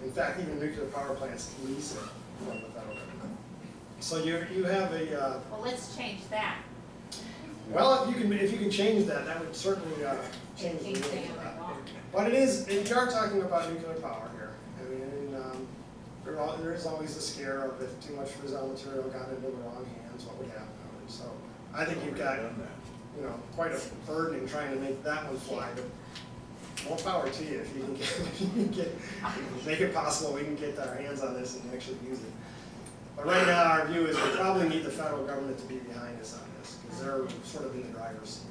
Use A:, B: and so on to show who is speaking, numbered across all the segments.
A: In fact, even nuclear power plants lease it from the federal government. So you have a.
B: Well, let's change that.
A: Well, if you can change that, that would certainly change the rules of that. But it is, if you are talking about nuclear power here, I mean, there is always the scare of if too much fissile material got into the wrong hands, what would happen? So I think you've got, quite a burden in trying to make that one fly. But more power to you if you can make it possible. We can get our hands on this and actually use it. But right now, our view is we probably need the federal government to be behind us on this because they're sort of in the driver's seat.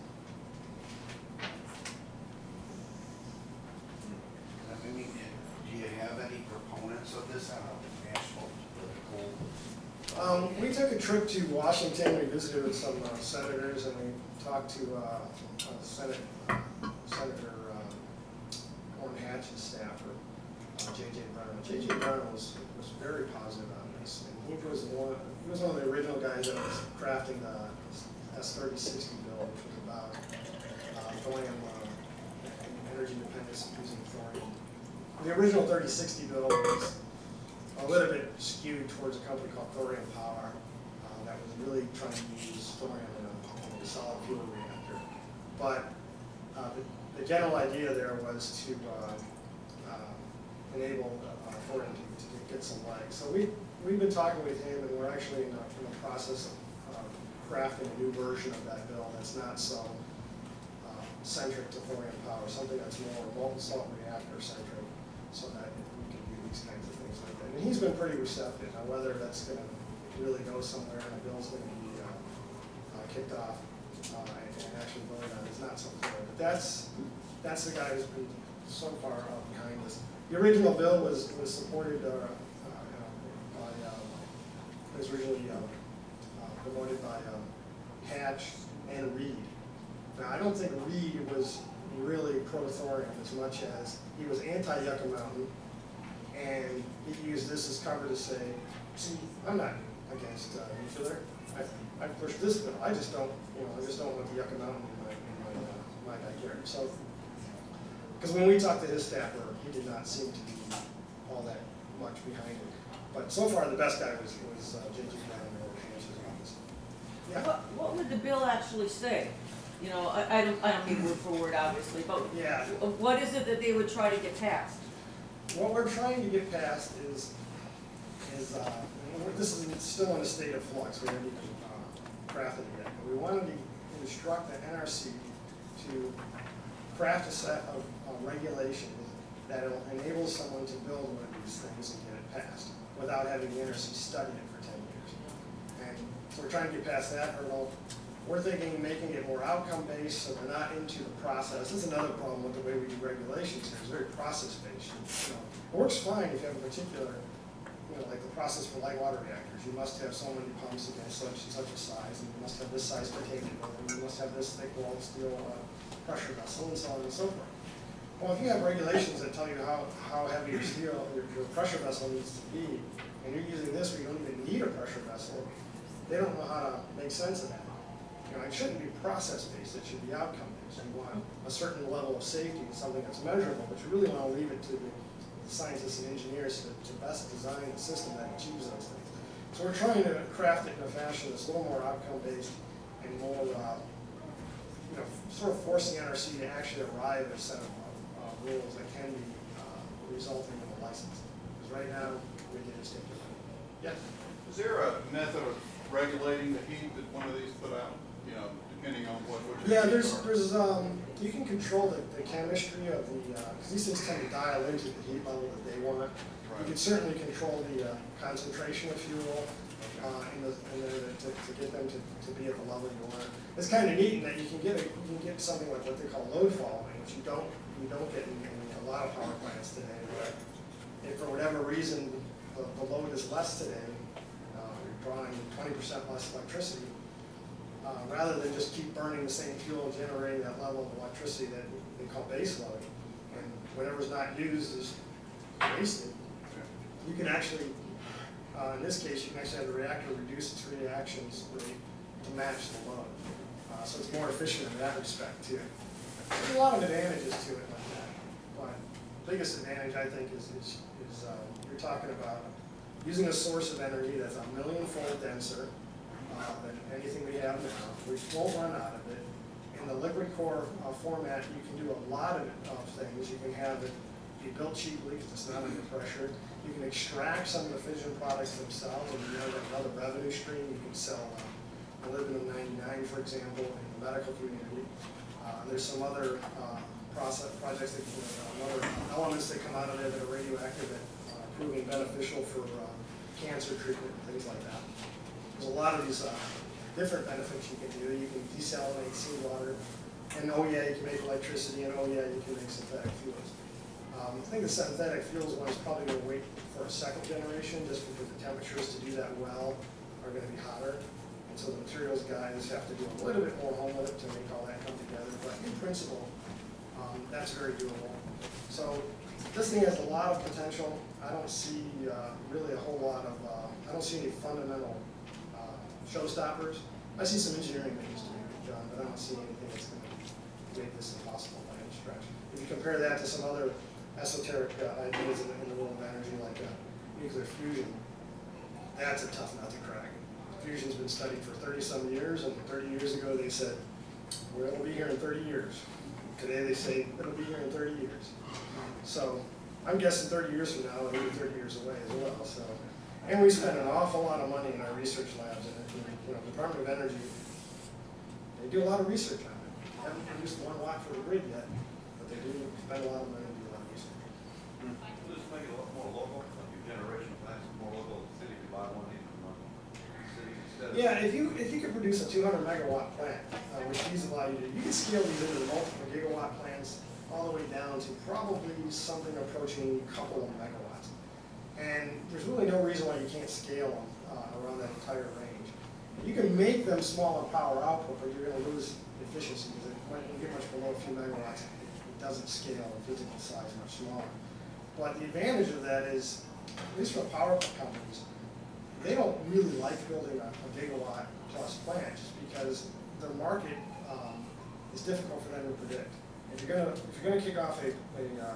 C: Do you have any proponents of this on a national political?
A: We took a trip to Washington. We visited with some senators, and we talked to Senator Orrin Hatch's staffer, J.J. Brennan. J.J. Brennan was very positive on this, and he was one of the original guys that was crafting the S-3060 bill, which was about thorium energy independence using thorium. The original 3060 bill was a little bit skewed towards a company called Thorium Power that was really trying to use thorium in a solid fuel reactor. But the general idea there was to enable thorium to get some legs. So we've been talking with him, and we're actually in the process of crafting a new version of that bill that's not so centric to thorium power, something that's more molten salt reactor centric, so that we can do these kinds of things like that. And he's been pretty receptive. Now, whether that's going to really go somewhere and the bill's going to be kicked off and actually voted on is not so clear. But that's the guy who's been so far behind us. The original bill was supported was originally promoted by Hatch and Reed. Now, I don't think Reed was really pro-thorium as much as he was anti-Yucca Mountain, and he used this as cover to say, see, I'm not against nuclear. I pushed this bill. I just don't want the Yucca Mountain in my backyard. So, because when we talked to his staffer, he did not seem to be all that much behind it. But so far, the best guy was J.J. Brown in Hatch's office. Yeah.
D: What would the bill actually say? I don't mean word for word, obviously, but
A: yeah.
D: What is it that they would try to get passed?
A: What we're trying to get passed is this is still in a state of flux. We haven't even crafted it yet. But we wanted to instruct the NRC to craft a set of regulations that will enable someone to build one of these things and get it passed without having the NRC study it for 10 years. And so we're trying to get past that hurdle. We're thinking making it more outcome-based, so they're not into the process. This is another problem with the way we do regulations here. It's very process-based. It works fine if you have a particular, like the process for light water reactors. You must have so many pumps against such and such a size, and you must have this size titanium, and you must have this thick walled steel pressure vessel, and so on and so forth. Well, if you have regulations that tell you how heavy your steel, your pressure vessel needs to be, and you're using this where you don't even need a pressure vessel, they don't know how to make sense of that. It shouldn't be process-based, it should be outcome-based. You want a certain level of safety, something that's measurable, but you really want to leave it to the scientists and engineers to best design a system that achieves those things. So we're trying to craft it in a fashion that's a little more outcome-based and more, sort of forcing NRC to actually arrive at a set of rules that can be resulting in a license. Because right now, we can just take it. Yes?
E: Is there a method of regulating the heat that one of these put out? Depending on what
A: yeah, there's you can control the chemistry of the because these things tend to dial into the heat level that they want. Right. You can certainly control the concentration of fuel to get them to be at the level you want. It's kind of neat in that you can get something like what they call load following, which you don't get in a lot of power plants today. But if for whatever reason the load is less today, you're drawing 20% less electricity. Rather than just keep burning the same fuel and generating that level of electricity that they call base load, and whatever's not used is wasted, you can actually, in this case, you can actually have the reactor reduce its reactions rate to match the load. So it's more efficient in that respect, too. There's a lot of advantages to it like that, but the biggest advantage, I think, is talking about using a source of energy that's 1,000,000-fold denser than anything we have now. We won't run out of it. In the liquid core format, you can do a lot of things. You can have it be built cheaply because it's not under pressure. You can extract some of the fission products themselves, and you know that another revenue stream. You can sell molybdenum-99, for example, in the medical community. There's some other projects that other elements that come out of there that are radioactive that are proving beneficial for cancer treatment and things like that. There's a lot of these different benefits you can do. You can desalinate seawater, and oh yeah, you can make electricity, and oh yeah, you can make synthetic fuels. I think the synthetic fuels one is probably going to wait for a second generation, just because the temperatures to do that well are going to be hotter. And so the materials guys have to do a little bit more homework to make all that come together. But in principle, that's very doable. So this thing has a lot of potential. I don't see really a whole lot of, I don't see any fundamental showstoppers. I see some engineering that needs to be done, but I don't see anything that's going to make this impossible by any stretch. If you compare that to some other esoteric ideas in the world of energy, like nuclear fusion, that's a tough nut to crack. Fusion's been studied for 30-some years, and 30 years ago they said, well, it'll be here in 30 years. Today they say, it'll be here in 30 years. So I'm guessing 30 years from now, it'll be 30 years away as well. So, and we spend an awful lot of money in our research labs, and you know, Department of Energy, they do a lot of research on it. They haven't produced 1 watt for the grid yet, but they do spend a lot of money to do a lot of research.
B: Just make it a lot more local, like your generation plants, more local, the city could buy one in from the city instead of.
A: Yeah, if you could produce a 200 megawatt plant, which these allow you to, you can scale these into multiple gigawatt plants all the way down to probably something approaching a couple of megawatts. And there's really no reason why you can't scale them around that entire range. You can make them small in power output, but you're going to lose efficiency because when you get much below a few megawatts, it doesn't scale in physical size much smaller. But the advantage of that is, at least for power companies, they don't really like building a gigawatt plus plant just because the market is difficult for them to predict. If you're gonna kick off a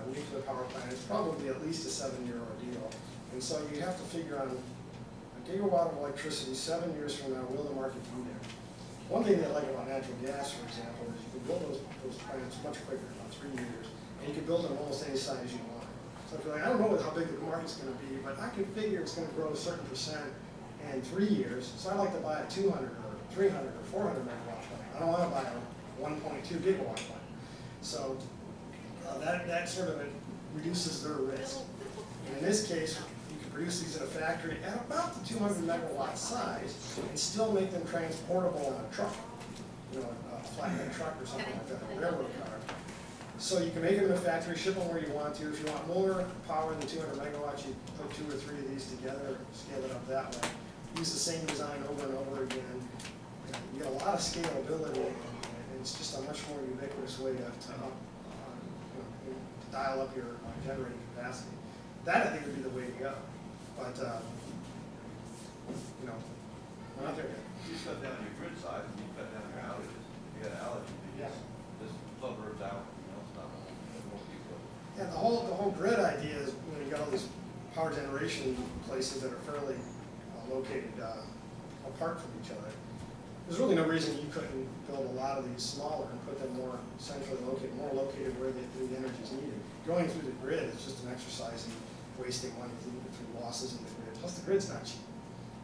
A: nuclear power plant, it's probably at least a 7-year ordeal. And so you have to figure on a gigawatt of electricity 7 years from now, will the market be there? One thing they like about natural gas, for example, is you can build those plants much quicker, about 3 years, and you can build them almost any size you want. So if you're like, I don't know how big the market's going to be, but I can figure it's going to grow a certain percent in 3 years, so I'd like to buy a 200 or 300 or 400 megawatt plant. I don't want to buy a 1.2 gigawatt plant. So that sort of reduces their risk. And in this case, you can produce these in a factory at about the 200 megawatt size and still make them transportable on a truck, you know, a flatbed truck or something like that, a railroad car. So you can make them in a factory, ship them where you want to. If you want more power than 200 megawatts, you put 2 or 3 of these together, scale it up that way. Use the same design over and over again. You get a lot of scalability, and it's just a much more ubiquitous way to dial up your generating capacity. That, I think, would be the way to go. But, you know, we're not there yet.
B: You cut down your grid size and you cut down your outages. You got an outage, you just suburbs out, you know, it's not more people.
A: Yeah, the whole grid idea is when you got all these power generation places that are fairly located apart from each other. There's really no reason you couldn't build a lot of these smaller and put them more centrally located, more located where the energy is needed. Going through the grid is just an exercise in wasting money through losses in the grid. Plus, the grid's not cheap.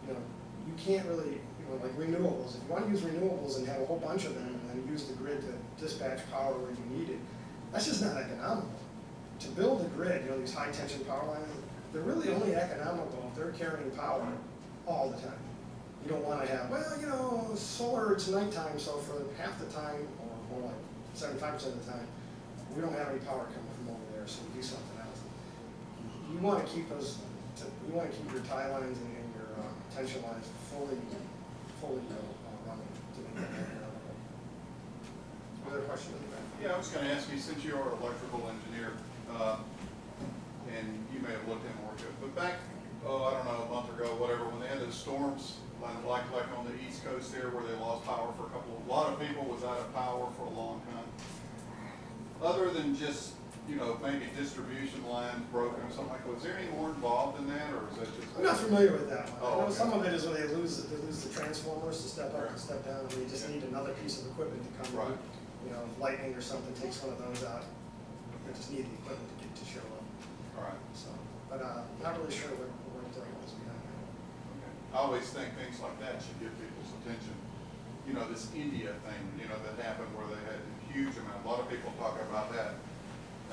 A: You know, you can't really, you know, like renewables. If you want to use renewables and have a whole bunch of them and then use the grid to dispatch power where you need it, that's just not economical. To build a grid, you know, these high tension power lines, they're really only economical if they're carrying power all the time. You don't want to have, well, you know, solar, it's nighttime, so for half the time, or more like 75% of the time, we don't have any power coming from over there, so we do something else. You want to keep those, you want to keep your tie lines and your tension lines fully running to make that economical. Other questions?
E: Yeah, I was going to ask you, since you're an electrical engineer, and you may have looked in more to it, but back, I don't know, a month ago, whatever, when they had those storms, like on the East Coast there, where they lost power for a lot of people was out of power for a long time. Other than just you know, maybe distribution lines broken or something like that. Was there any more involved in that, or is that just?
A: I'm not familiar with that one.
E: Oh,
A: I know
E: okay.
A: some of it is when they lose the transformers to step up and step down, and they just need another piece of equipment to come in.
E: Right.
A: You know, if lightning or something takes one of those out, they just need the equipment to show up.
E: All right.
A: So, but not really sure what was behind that.
E: Okay. I always think things like that should get people's attention. You know, this India thing, you know, that happened where they had a huge amount, a lot of people talk about that.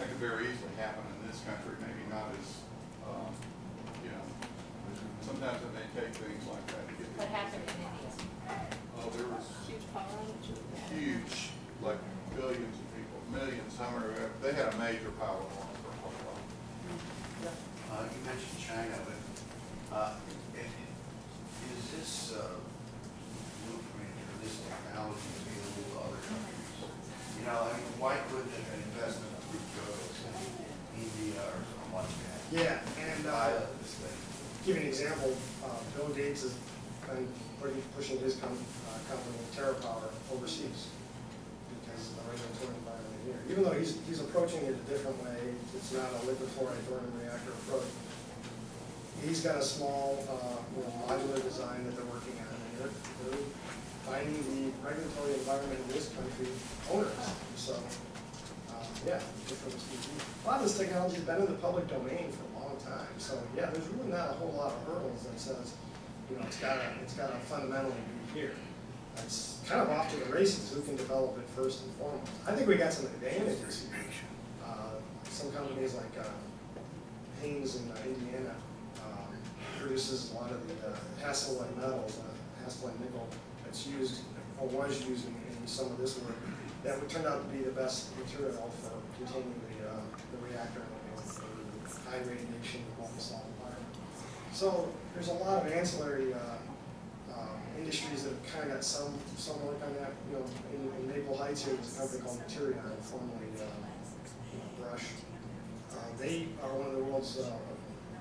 E: That could very easily happen in this country, maybe not as, you know, sometimes it may take things like that to get people.
F: What happened in India?
E: Oh, there was
G: Huge power outage.
E: huge, like billions of people, millions, they had a major power loss for a couple of them.
C: You mentioned China, but is this blueprint or this technology available to other countries? You know, I mean, why couldn't an investment group go to India or something like that?
A: Yeah, and
C: Pilot this thing.
A: give you an example, Bill Gates has been pushing his company, TerraPower, overseas because of the regulatory environment here. Even though he's approaching it a different way, it's not a liquid fluoride thorium reactor approach. He's got a small modular design that they're working on, and they're finding the regulatory environment in this country onerous. So, yeah, a lot of this technology has been in the public domain for a long time. So, yeah, there's really not a whole lot of hurdles that says, you know, it's got to fundamentally be here. It's kind of off to the races. Who can develop it first and foremost? I think we got some advantages here. Some companies like Haynes in Indiana produces a lot of the Hastellite metals, Hastellite nickel that's used or was used in some of this work. That would turn out to be the best material for containing the reactor in high radiation molten-salt environment. So there's a lot of ancillary industries that kind of got some work on that. You know, in Maple Heights here, there's a company called Materion, formerly Brush. They are one of the world's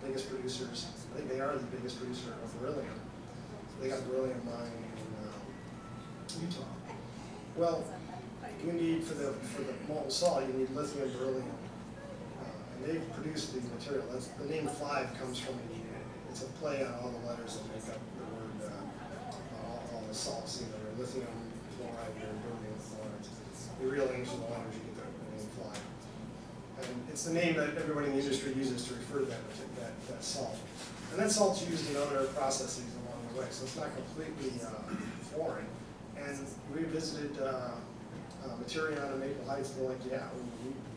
A: biggest producers. I think they are the biggest producer of beryllium. They got beryllium mine in Utah. Well, you need for the molten salt, you need lithium, beryllium, and they produce the material. That's the name 5 comes from it. It's a play on all the letters that make up the word, all the salts, either lithium, fluoride, or beryllium fluoride. The real names of the letters, you get the name 5. And it's the name that everybody in the industry uses to refer to that salt. And that salt's used in other processes along the way, so it's not completely foreign. And we visited Materion in Maple Heights, and they're like, yeah,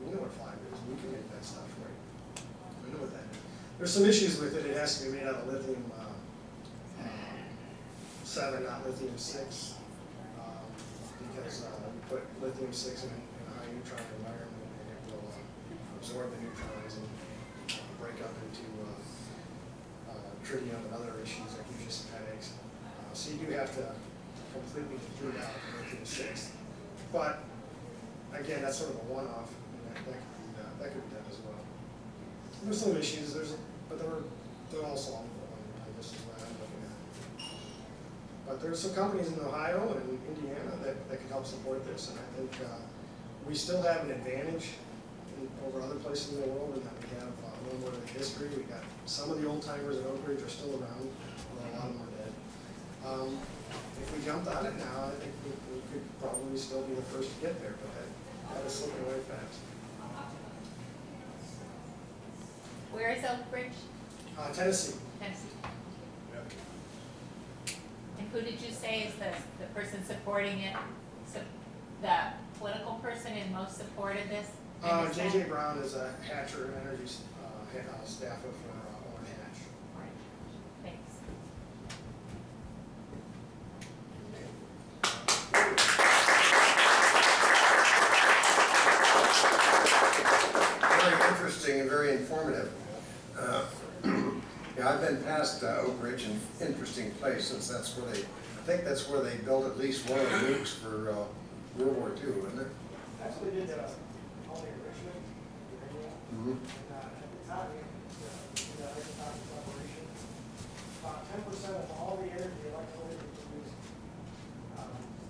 A: we know what 5 is. We can make that stuff right. We know what that is. There's some issues with it. It has to be made out of lithium 7, not lithium 6, because you put lithium 6 in a high neutron environment, and it will absorb the neutrons and break up into tritium and other issues that gives you some headaches. So you do have to completely deplete out the lithium 6. But again, that's sort of a one-off, and that could be done as well. There's some issues, but they're all solvable, and this is what I'm looking at. But there's some companies in Ohio and Indiana that can help support this, and I think we still have an advantage over other places in the world in that we have a little more of the history. We got some of the old timers at Oak Ridge are still around, although a lot of them are dead. If we jumped on it now, I think we could probably still be the first to get there, but that is slipping away fast.
F: Where is Oak Ridge?
A: Tennessee.
F: Tennessee. And who did you say is the person supporting it? So the political person in most support of this?
A: J.J. Brown is a Hatcher Energy staffer for Owen Hatch.
F: Right. Thanks.
H: Very interesting and very informative. Yeah, I've been past Oak Ridge, an interesting place, since that's where I think that's where they built at least one of the nukes for World War II, wasn't it?
A: Actually did only enrichment.
H: Mm-hmm.
A: At the time, the isotopic operation, about 10% of all the energy electrolytic produced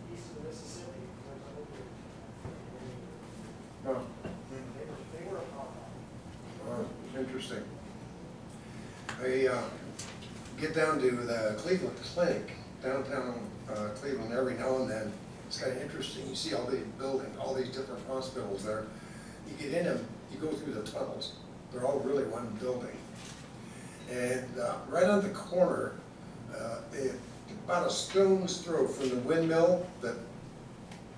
A: east of the Mississippi was Oak Ridge.
H: Oh.
A: They were a
H: I get down to the Cleveland Clinic, downtown Cleveland, every now and then. It's kind of interesting. You see all these buildings, all these different hospitals there. You get in them, you go through the tunnels. They're all really one building. And right on the corner, about a stone's throw from the windmill that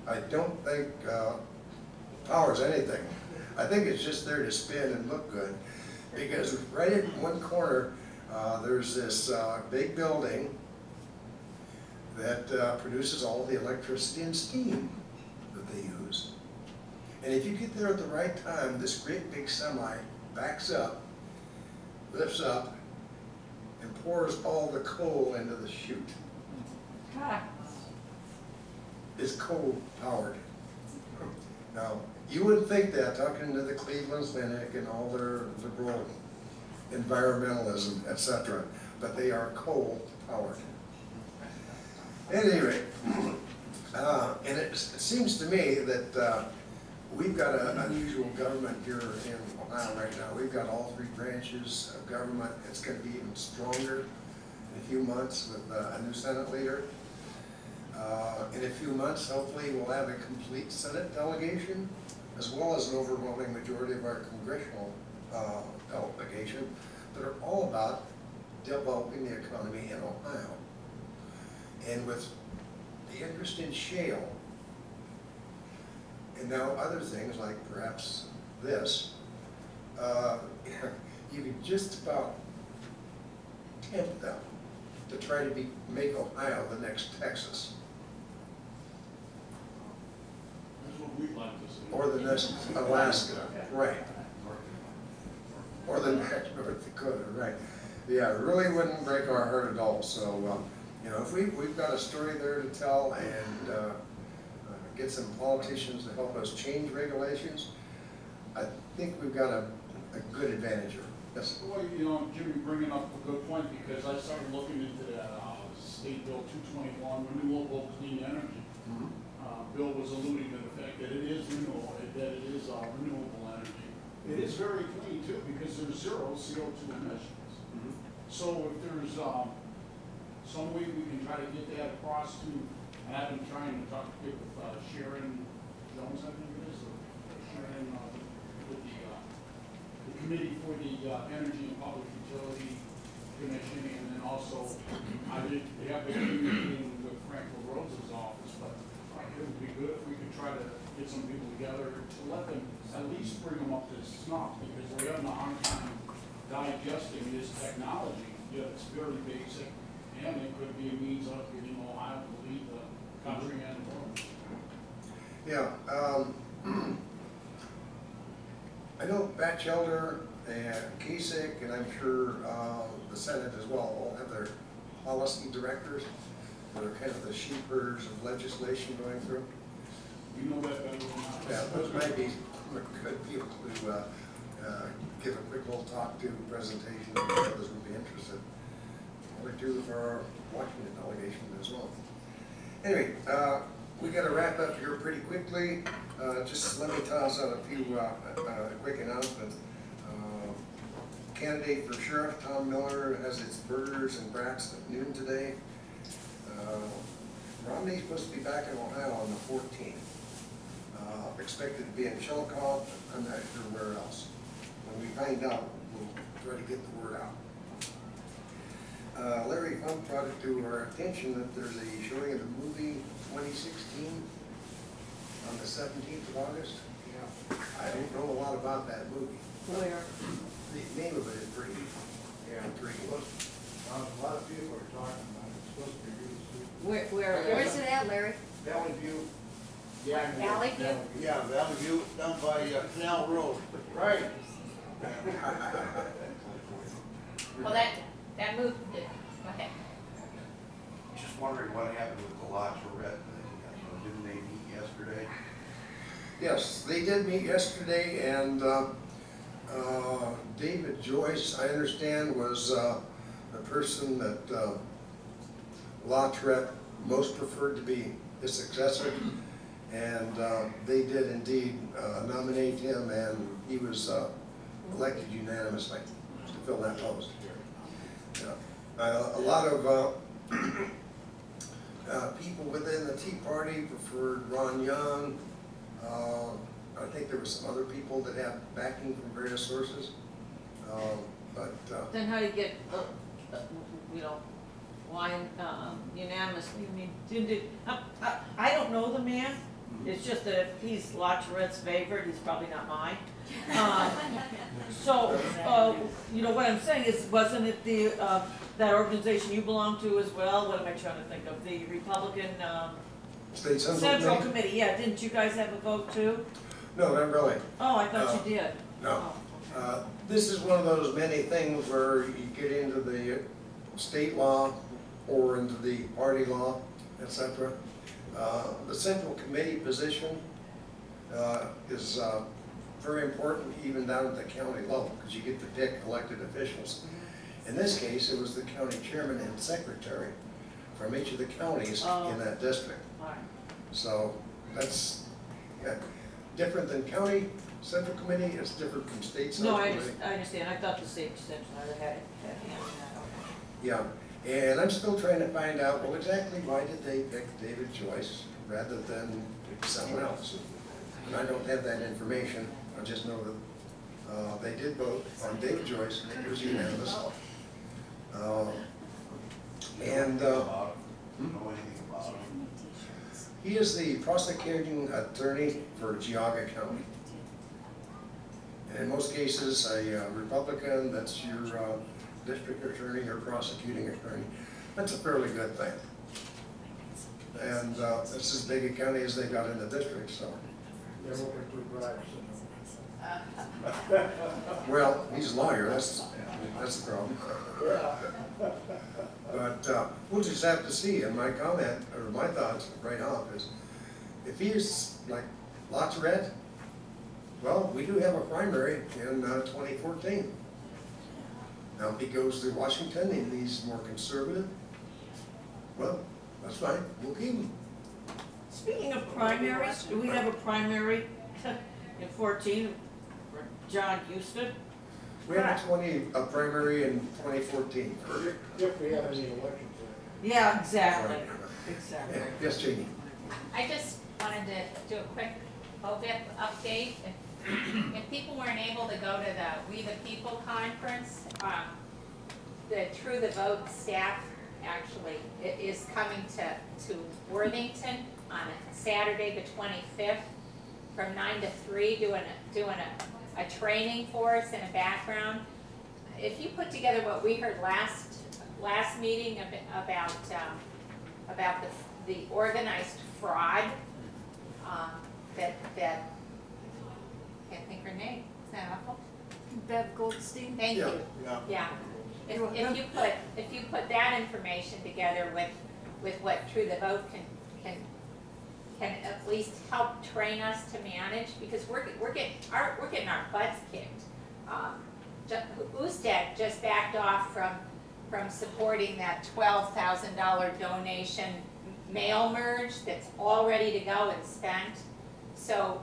H: I don't think powers anything. I think it's just there to spin and look good. Because right in one corner, there's this big building that produces all the electricity and steam that they use. And if you get there at the right time, this great big semi backs up, lifts up, and pours all the coal into the chute. It's coal powered. Now, you wouldn't think that talking to the Cleveland Clinic and all their liberal environmentalism, etc., but they are coal powered. At any rate, and it seems to me that we've got an unusual government here in Ohio right now. We've got all three branches of government. It's going to be even stronger in a few months with a new Senate leader. In a few months, hopefully, we'll have a complete Senate delegation, as well as an overwhelming majority of our congressional delegation that are all about developing the economy in Ohio. And with the interest in shale, and now other things like perhaps this, you can just about tempt them to try to make Ohio the next Texas.
G: That's what we'd like to see.
H: Or the next Alaska, right. Or the next North Dakota, right. Yeah, it really wouldn't break our heart at all. So, you know, if we've got a story there to tell and get some politicians to help us change regulations, I think we've got a good advantage here. Yes.
G: Well, you know, Jimmy, bringing up a good point, because I started looking into that State Bill 221, renewable clean energy.
H: Mm-hmm.
G: Bill was alluding to the fact that it is renewable, renewable energy. It is very clean too, because there's zero CO2 emissions.
H: Mm-hmm.
G: So if there's some way we can try to get that across to, and I've been trying to talk with Sharon Jones, I think it is, or Sharon with the committee for the Energy and Public Utility Commission, and then also I did have a meeting with Frank LaRosa's office, but it would be good if we could try to get some people together to let them at least bring them up to snuff, because we're having a hard time digesting this technology. Yeah, it's very basic, and it could be a means of getting Ohio to lead the country and the world.
H: Yeah, I know Batchelder and Kasich, and I'm sure the Senate as well, all have their policy directors. They're kind of the sheep herders of legislation going through.
G: You know that better than I.
H: Yeah, those might be good people to give a quick little talk to presentation, and others would be interested. Or do for our Washington delegation as well. Anyway, we got to wrap up here pretty quickly. Just let me toss out a few quick announcements. Candidate for sheriff, Tom Miller, has his burgers and brats at noon today. Romney's supposed to be back in Ohio on the 14th. Expected to be in Chillicothe. I'm not sure where else. When we find out, we'll try to get the word out. Larry Funk brought it to our attention that there's a showing of the movie 2016 on the 17th of August. Yeah. I don't know a lot about that movie.
D: Where?
H: The name of it is pretty intriguing.
I: A lot of people are talking about it. It's supposed to be really soon.
F: Where's it at, Larry?
I: Valley View.
F: Yeah, Valley View?
I: Yeah, Valley View, down by Canal Road. Right.
F: Well, that moved, okay.
C: Just wondering what happened with the La Tourette thing. Didn't they meet yesterday?
H: Yes, they did meet yesterday, and David Joyce, I understand, was the person that La Tourette most preferred to be his successor, and they did indeed nominate him, and he was elected unanimously to fill that post. A lot of people within the Tea Party preferred Ron Young. I think there were some other people that had backing from various sources.
D: Then how do you get, you know, why unanimously? I mean, I don't know the man. It's just that if he's La Tourette's favorite, he's probably not mine. So, you know, what I'm saying is, wasn't it the, that organization you belong to as well? What am I trying to think of? The Republican,
H: State
D: Central Committee, yeah, didn't you guys have a vote too?
H: No, not really.
D: Oh, I thought you did.
H: No.
D: Oh.
H: This is one of those many things where you get into the state law or into the party law, etc. The Central Committee position is very important even down at the county level, because you get to pick elected officials. In this case, it was the county chairman and secretary from each of the counties in that district.
D: Right.
H: So that's different than county central committee, it's different from state central
D: No,
H: committee.
D: I understand. I thought the state extension had hand in that.
H: Yeah, and I'm still trying to find out, well, exactly why did they pick David Joyce rather than someone else? And I don't have that information, I just know that they did vote on David Joyce, and it was unanimous.
C: Know anything about him?
H: He is the prosecuting attorney for Geauga County. And in most cases, a Republican, that's your district attorney or prosecuting attorney. That's a fairly good thing. And it's as big a county as they got in the district, so.
I: They're looking for bribes.
H: Well, he's a lawyer, that's the problem.
I: Yeah.
H: But we'll just have to see, and my comment, or my thoughts right off is, if he's like La Tourette, well, we do have a primary in 2014. Now, if he goes to Washington and he's more conservative, well, that's fine, we'll keep him.
D: Speaking of primaries, do we have a primary in 14 for John Houston?
H: We have a primary in 2014.
I: If we have any elections.
D: Yeah, exactly. Exactly.
H: Yes, Jeannie?
F: I just wanted to do a quick OVIP update. If people weren't able to go to the We the People conference, the True the Vote staff actually is coming to Worthington on Saturday the 25th from 9 to 3 doing a training for us and a background. If you put together what we heard last meeting about the organized fraud, that can't think her name. Is that awful?
J: Bev Goldstein.
F: Thank you. Yeah. If you put that information together with what True the Vote can at least help train us to manage, because we're getting our butts kicked. USTED just backed off from supporting that $12,000 donation mail merge that's all ready to go and spent. So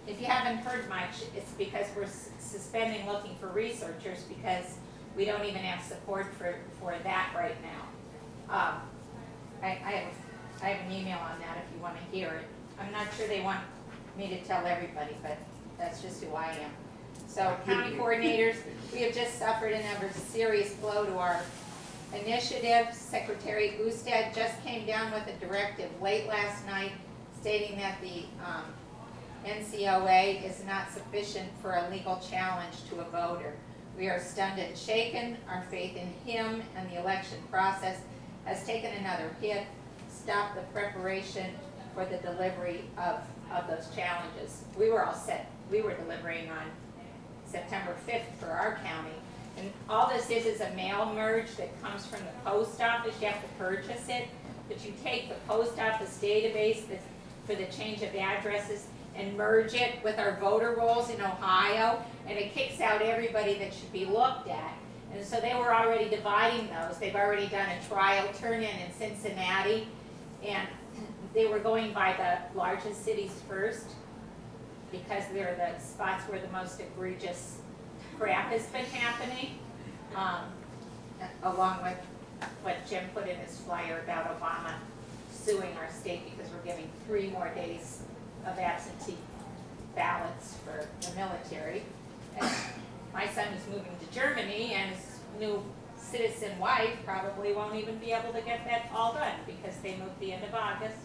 F: if you haven't heard much, it's because we're suspending looking for researchers, because we don't even have support for that right now. I have an email on that if you want to hear it. I'm not sure they want me to tell everybody, but that's just who I am. So county coordinators, we have just suffered another serious blow to our initiative. Secretary Usted just came down with a directive late last night stating that the NCOA is not sufficient for a legal challenge to a voter. We are stunned and shaken. Our faith in him and the election process has taken another hit. Stop the preparation for the delivery of those challenges. We were all set. We were delivering on September 5th for our county. And all this is a mail merge that comes from the post office. You have to purchase it, but you take the post office database for the change of addresses and merge it with our voter rolls in Ohio, and it kicks out everybody that should be looked at. And so they were already dividing those. They've already done a trial turn-in Cincinnati, and they were going by the largest cities first because they're the spots where the most egregious crap has been happening. along with what Jim put in his flyer about Obama suing our state because we're giving 3 more days of absentee ballots for the military. And my son is moving to Germany, and his new citizen wife probably won't even be able to get that all done because they moved the end of August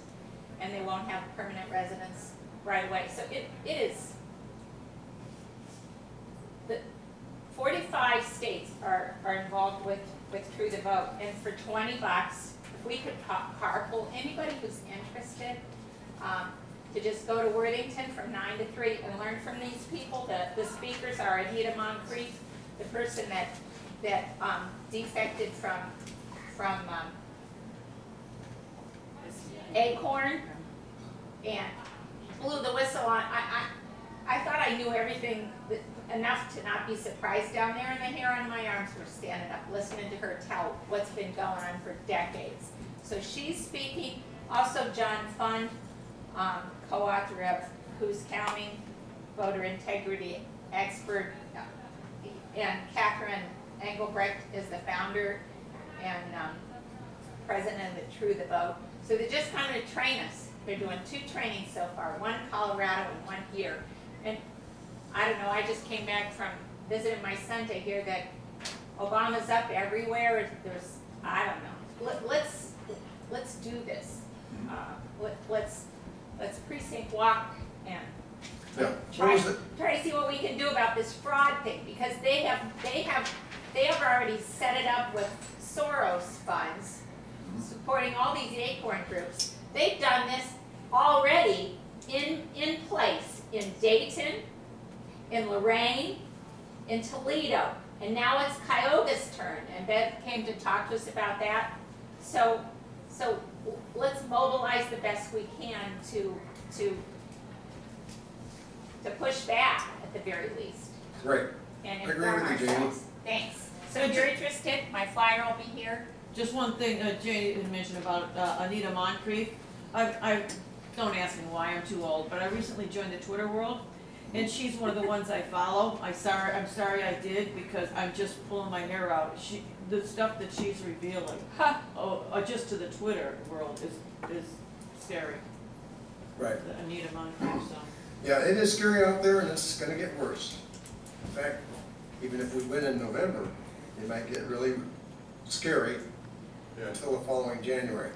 F: and they won't have permanent residence right away. So it is, the 45 states are involved with True the Vote, and for $20, if we could carpool anybody who's interested, to just go to Worthington from 9 to 3 and learn from these people. The speakers are Anita Moncrief, the person that defected from Acorn and blew the whistle on. I thought I knew everything enough to not be surprised down there, and the hair on my arms were standing up listening to her tell what's been going on for decades. So she's speaking. Also John Fund, co-author of Who's Counting, voter integrity expert, and Catherine Engelbrecht is the founder and president of the True the Vote. So they just kind of train us. They're doing 2 trainings so far, one in Colorado and one here. And I don't know, I just came back from visiting my son to hear that Obama's up everywhere. There's, I don't know. Let's do this. Let's precinct walk and try to see what we can do about this fraud thing, because they have already set it up with Soros funds supporting all these Acorn groups. They've done this already in place in Dayton, in Lorain, in Toledo, and now it's Cuyahoga's turn, and Bev came to talk to us about that. So let's mobilize the best we can to push back at the very least.
H: Right.
F: And
H: I agree
F: inform
H: with you, Jamie.
F: ourselves. Thanks. So if you're interested, my flyer will be here.
D: Just one thing Jane had mentioned about Anita Moncrief. I don't ask me why, I'm too old, but I recently joined the Twitter world, and she's one of the ones I follow. I'm sorry I did, because I'm just pulling my hair out. The stuff that she's revealing, just to the Twitter world, is scary.
H: Right.
D: Anita Moncrief, so.
H: Yeah, it is scary out there, and it's going to get worse. In fact, even if we win in November, it might get really scary until the following January.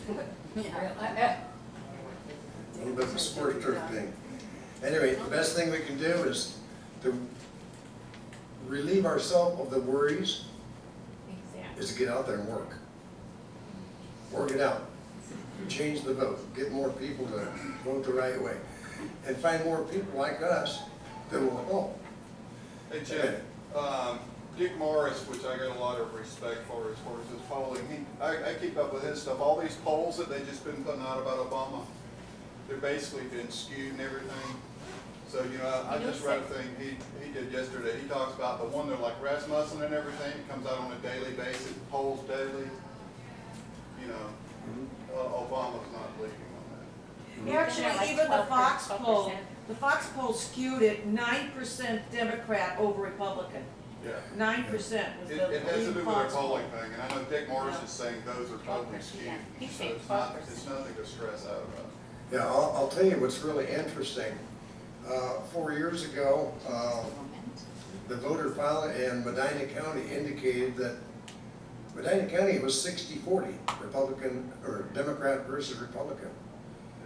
H: A little bit of a scorched earth thing. Anyway, the best thing we can do is to relieve ourselves of the worries, is to get out there and work. Work it out. Change the vote. Get more people to vote the right way. And find more people like us that will help.
E: Hey, Chad, Dick Morris, which I got a lot of respect for as far as his polling, I keep up with his stuff. All these polls that they've just been putting out about Obama, they're basically been skewed and everything. So, you know, I just read a thing he did yesterday. He talks about the one that like Rasmussen and everything. It comes out on a daily basis, polls daily. You know, Obama's not leaking on that.
D: Actually, even the Fox poll skewed it 9% Democrat over Republican.
E: Yeah.
D: 9% was the
E: It has to do with our
D: Fox poll.
E: polling thing, and I know Dick Morris is saying those are totally skewed. So it's nothing to stress out about.
H: Yeah, I'll tell you what's really interesting. 4 years ago, the voter file in Medina County indicated that Medina County was 60-40, Republican or Democrat versus Republican.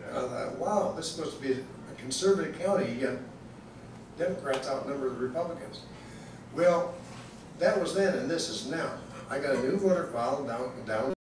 H: And I thought, wow, this is supposed to be a conservative county, yet Democrats outnumber the Republicans. Well, that was then, and this is now. I got a new voter file down